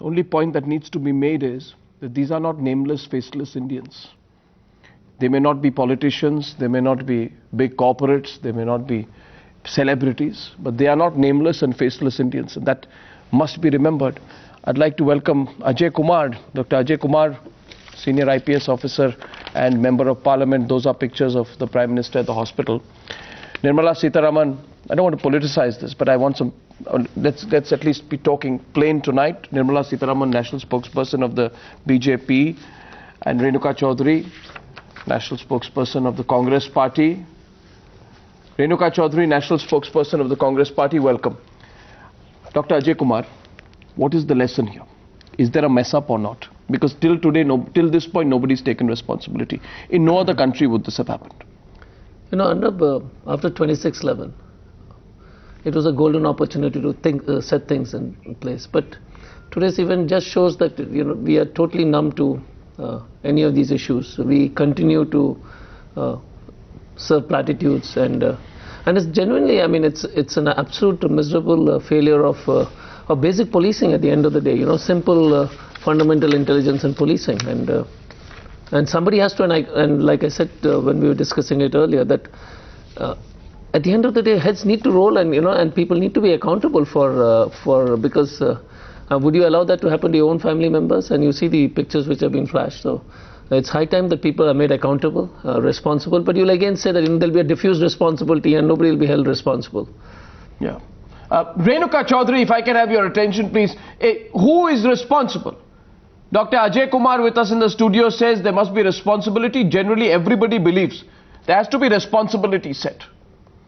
The only point that needs to be made is that these are not nameless, faceless Indians. They may not be politicians, they may not be big corporates, they may not be celebrities, but they are not nameless and faceless Indians, and that must be remembered. I'd like to welcome Ajay Kumar, Dr. Ajay Kumar, senior IPS officer and member of parliament. Those are pictures of the Prime Minister at the hospital. Nirmala Sitharaman, I don't want to politicize this, but I want some, let's at least be talking plain tonight. Nirmala Sitharaman, national spokesperson of the BJP, and Renuka Chaudhary, national spokesperson of the Congress party. Renuka Chaudhary, national spokesperson of the Congress party, welcome. Dr. Ajay Kumar, what is the lesson here? Is there a mess up or not? Because till today, till this point, nobody's taken responsibility. In no other country would this have happened. You know, after 26/11, it was a golden opportunity to set things in place. But today's event just shows that we are totally numb to any of these issues. We continue to serve platitudes, and it's genuinely, I mean, it's an absolute miserable failure of basic policing at the end of the day. Simple fundamental intelligence and policing, and somebody has to, and like I said when we were discussing it earlier, that at the end of the day, heads need to roll, and people need to be accountable because would you allow that to happen to your own family members? And you see the pictures which have been flashed. So it's high time that people are made accountable, responsible. But you'll again say that there'll be a diffused responsibility and nobody will be held responsible. Yeah. Renuka Chaudhary, if I can have your attention, please. Who is responsible? Dr. Ajay Kumar with us in the studio says there must be responsibility. Generally, everybody believes there has to be responsibility set.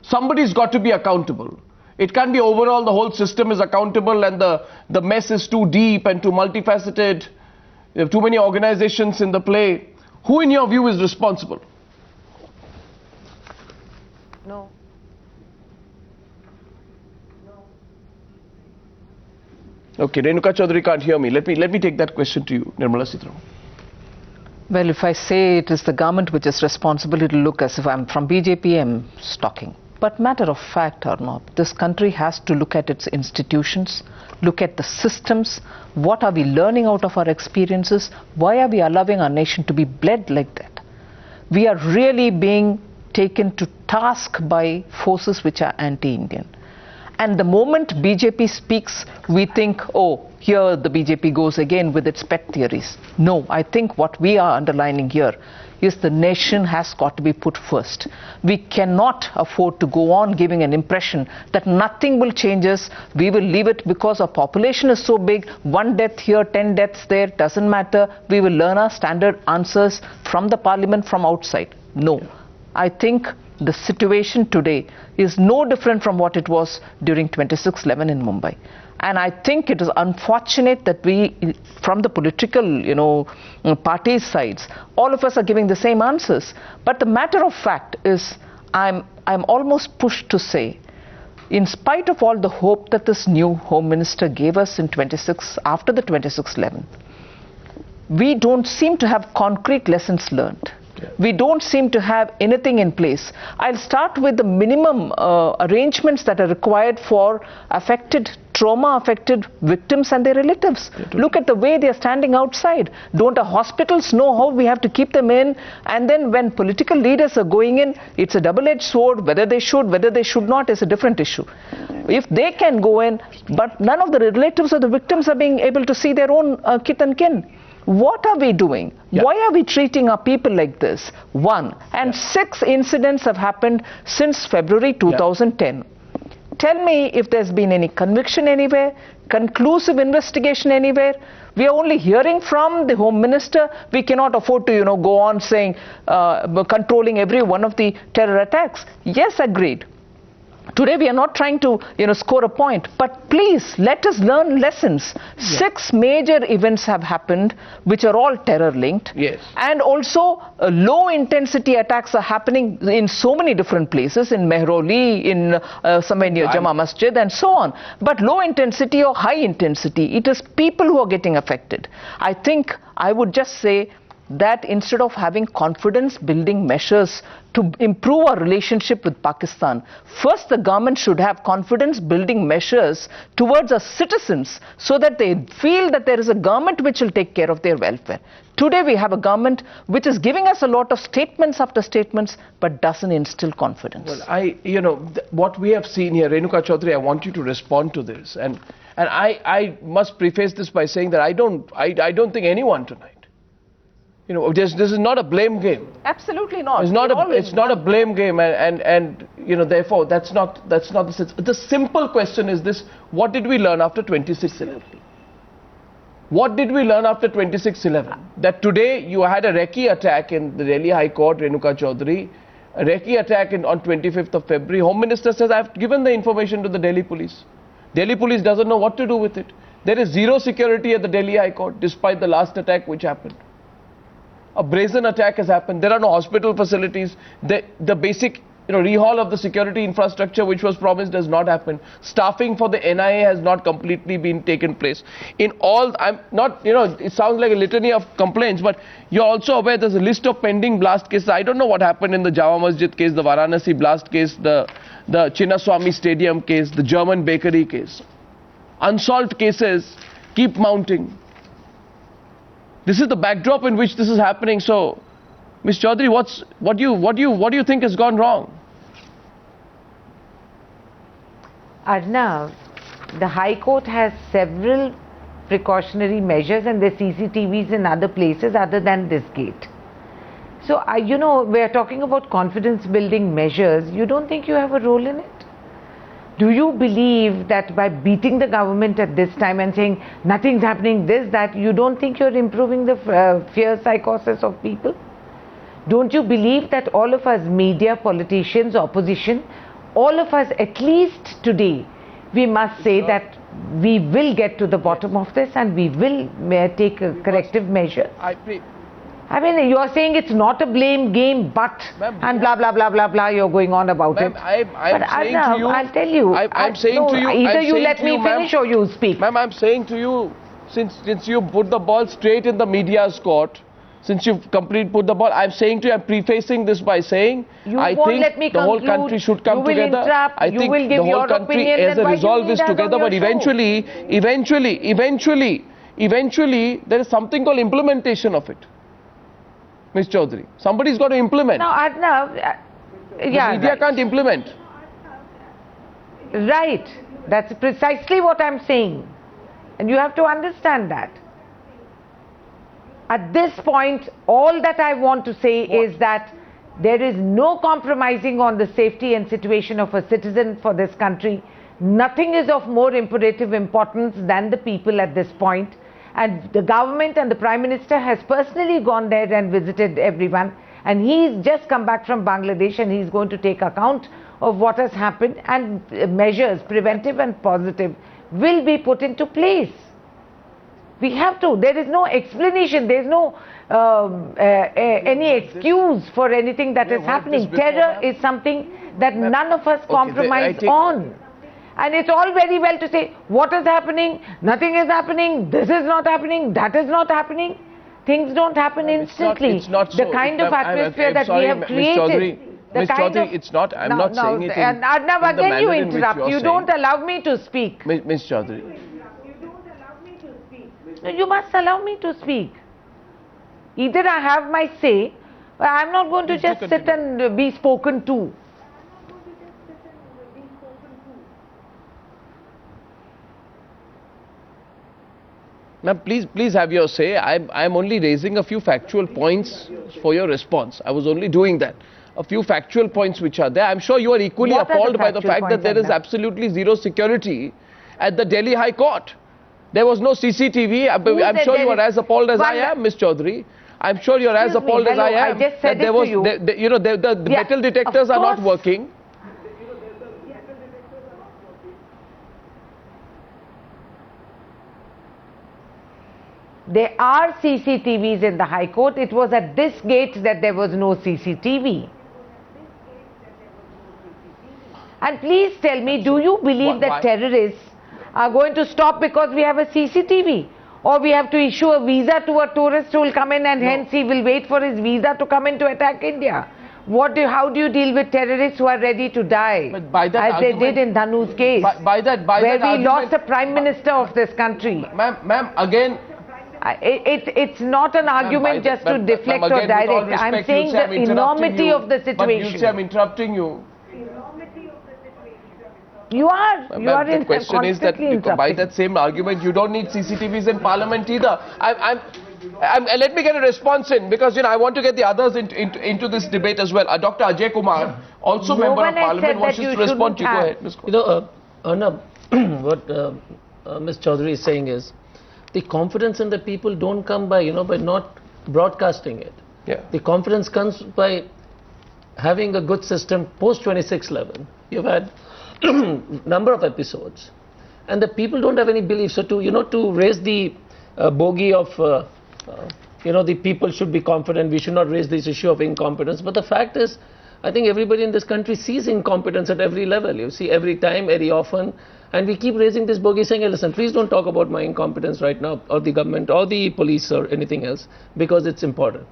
Somebody's got to be accountable. It can't be overall the whole system is accountable and the mess is too deep and too multifaceted. You have too many organizations in the play. Who in your view is responsible? No. Okay, Renuka Chaudhary can't hear me. Let me take that question to you, Nirmala Sitharaman. Well, if I say it is the government which is responsible, it will look as if I'm from BJP, I'm talking. But matter of fact or not, this country has to look at its institutions, look at the systems. What are we learning out of our experiences? Why are we allowing our nation to be bled like that? We are really being taken to task by forces which are anti-Indian. And the moment BJP speaks, we think, oh, here the BJP goes again with its pet theories. No, I think what we are underlining here is the nation has got to be put first. We cannot afford to go on giving an impression that nothing will change us. We will leave it because our population is so big. 1 death here, 10 deaths there, doesn't matter. We will learn our standard answers from the parliament, from outside. No, I think the situation today is no different from what it was during 26/11 in Mumbai. And I think it is unfortunate that we, from the political, party sides, all of us are giving the same answers. But the matter of fact is, I'm almost pushed to say, in spite of all the hope that this new Home Minister gave us in after the 26/11, we don't seem to have concrete lessons learned. We don't seem to have anything in place. I'll start with the minimum arrangements that are required for trauma-affected victims and their relatives. Look at the way they are standing outside. Don't our hospitals know how we have to keep them in? And then when political leaders are going in, it's a double-edged sword. Whether they should not is a different issue. If they can go in, but none of the relatives or the victims are being able to see their own kith and kin. What are we doing? Yeah. Why are we treating our people like this? 1. And 6 incidents have happened since February 2010. Yeah. Tell me if there's been any conviction anywhere, conclusive investigation anywhere. We are only hearing from the Home Minister. We cannot afford to, go on saying, controlling every one of the terror attacks. Yes, agreed. Today we are not trying to, score a point, but please let us learn lessons. Yeah. 6 major events have happened, which are all terror linked. Yes. And also low intensity attacks are happening in so many different places, in Mehrauli, in somewhere near Jama Masjid and so on. But low intensity or high intensity, it is people who are getting affected. I think I would just say that instead of having confidence building measures to improve our relationship with Pakistan, first the government should have confidence building measures towards our citizens so that they feel that there is a government which will take care of their welfare. Today we have a government which is giving us a lot of statements after statements but doesn't instill confidence. Well, what we have seen here, Renuka Chaudhary, I want you to respond to this. And I must preface this by saying that I don't think anyone tonight, this is not a blame game. Absolutely not. It's not a blame game, and therefore that's not the sense. The simple question is this: what did we learn after 26/11? What did we learn after 26/11? That today you had a recce attack in the Delhi High Court, Renuka Chaudhary, a recce attack on 25th of February. Home Minister says, I've given the information to the Delhi police. Delhi police doesn't know what to do with it. There is zero security at the Delhi High Court despite the last attack which happened. A brazen attack has happened. There are no hospital facilities. The basic rehaul of the security infrastructure which was promised has not happened. Staffing for the NIA has not completely been taken place. In all, I'm not, it sounds like a litany of complaints, but you're also aware there's a list of pending blast cases. I don't know what happened in the Jama Masjid case, the Varanasi blast case, the Chinnaswamy Stadium case, the German bakery case. Unsolved cases keep mounting. This is the backdrop in which this is happening. So, Ms. Chaudhary, what do you think has gone wrong? Arnav, the High Court has several precautionary measures and the CCTVs in other places other than this gate. So, we are talking about confidence building measures. You don't think you have a role in it? Do you believe that by beating the government at this time and saying nothing's happening, that, you don't think you're improving the fear psychosis of people? Don't you believe that all of us, media, politicians, opposition, all of us, at least today, we must say that we will get to the bottom of this and we will take a corrective measure? I mean, you are saying it's not a blame game, but, and blah, blah, blah, blah, blah, you're going on about it. I'll tell you. I'm saying to you. Either you let me finish or you speak. Ma'am, I'm saying to you, since you put the ball straight in the media's court, since you've put the ball, I'm saying to you, I'm prefacing this by saying, I think the whole country should come together. I think the whole country as a resolve is together, but eventually, there is something called implementation of it. Ms. Chaudhary, somebody's got to implement. Now, Arnav, the media can't implement. Right. That's precisely what I'm saying. And you have to understand that. At this point, all that I want to say is that there is no compromising on the safety and situation of a citizen for this country. Nothing is of more imperative importance than the people at this point. And the government and the Prime Minister has personally gone there and visited everyone. And he's just come back from Bangladesh and he's going to take account of what has happened, and measures, preventive and positive, will be put into place. We have to. There is no explanation. There is no any excuse for anything that is happening. Terror is something that none of us compromise on. And it's all very well to say, what is happening? Nothing is happening. This is not happening. That is not happening. Things don't happen instantly. It's not so. The kind of atmosphere that we have created. Ms. Chaudhary, it's not. I'm not saying it. And Arnav, again you interrupt. You don't allow me to speak. Ms. Chaudhary. No, you must allow me to speak. Either I have my say, or I'm not going to just sit and be spoken to. Ma'am, please have your say. I'm only raising a few factual points for your response. I was only doing that. A few factual points which are there. I'm sure you are equally appalled by the fact that there is absolutely zero security at the Delhi High Court. There was no CCTV. I'm sure you are as appalled as I am, Ms. Chaudhary. I'm sure you are as appalled as I am. I just said it to you. The metal detectors are not working. There are CCTVs in the High Court. It was at this gate that there was no CCTV. And please tell me, do you believe that terrorists are going to stop because we have a CCTV? Or we have to issue a visa to a tourist who will come in and hence he will wait for his visa to come in to attack India. How do you deal with terrorists who are ready to die, But by that as they did in Dhanu's case, by that where we argument, lost the Prime Minister of this country? Ma'am, again, It's not an argument just to deflect ma'am, or again, with all direct. I'm respect, saying you say the I'm interrupting enormity you, of the But you situation. say I'm interrupting you. You are The question is that constantly by interrupting. that same argument, you don't need CCTVs in Parliament either. Let me get a response in, because I want to get the others into this debate as well. Dr. Ajay Kumar, also No member one of has Parliament, said wants that to you respond to you. Go shouldn't ahead, have. Ms. Kaur. Arnab, what Ms. Chaudhary is saying is, the confidence in the people don't come by, by not broadcasting it. Yeah. The confidence comes by having a good system post 26/11. You've had number of episodes, and the people don't have any belief. So to raise the bogey of the people should be confident, we should not raise this issue of incompetence. But the fact is, I think everybody in this country sees incompetence at every level. You see every time, very often, and we keep raising this bogey, saying, hey, listen, please don't talk about my incompetence right now, or the government, or the police, or anything else, because it's important.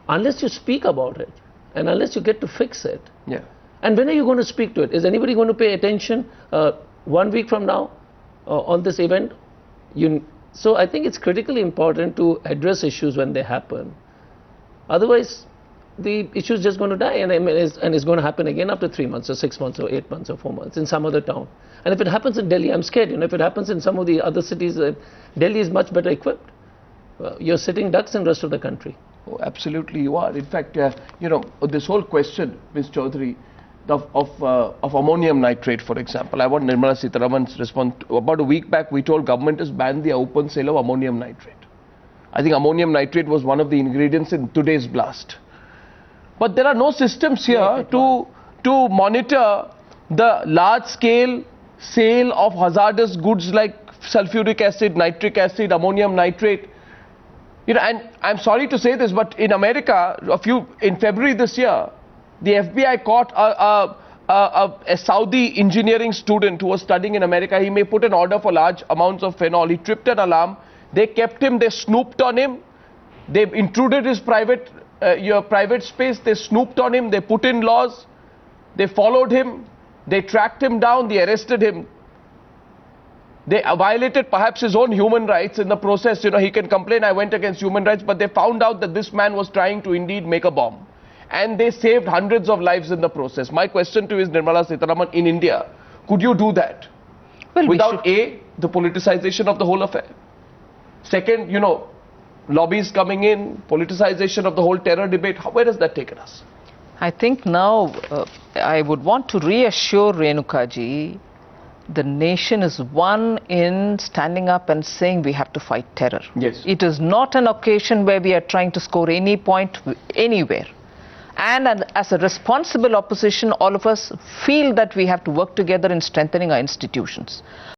Unless you speak about it, and unless you get to fix it. Yeah. And when are you going to speak to it? Is anybody going to pay attention 1 week from now on this event? So I think it's critically important to address issues when they happen. Otherwise, the issue is just going to die, and it's going to happen again after 3 months, or 6 months, or 8 months, or 4 months in some other town. And if it happens in Delhi, I'm scared. If it happens in some of the other cities, Delhi is much better equipped. You're sitting ducks in the rest of the country. Oh, absolutely, you are. In fact, this whole question, Ms. Chaudhary, of ammonium nitrate, for example, I want Nirmala Sitharaman's response. About a week back, we told government has banned the open sale of ammonium nitrate. I think ammonium nitrate was one of the ingredients in today's blast. But there are no systems here to monitor the large-scale sale of hazardous goods like sulfuric acid, nitric acid, ammonium nitrate. And I'm sorry to say this, but in America, in February this year, the FBI caught a Saudi engineering student who was studying in America. He may put an order for large amounts of phenol. He tripped an alarm. They kept him. They snooped on him. They intruded his private space. They snooped on him. They put in laws. They followed him. They tracked him down. They arrested him. They violated perhaps his own human rights in the process. He can complain, I went against human rights, but they found out that this man was trying to indeed make a bomb. And they saved hundreds of lives in the process. My question to you is, Nirmala Sitharaman, in India, could you do that? Well, without A, the politicization of the whole affair? Second, lobbies coming in, politicization of the whole terror debate. Where has that taken us? I think now I would want to reassure Renukaji, the nation is one in standing up and saying we have to fight terror. Yes. It is not an occasion where we are trying to score any point anywhere. And as a responsible opposition, all of us feel that we have to work together in strengthening our institutions.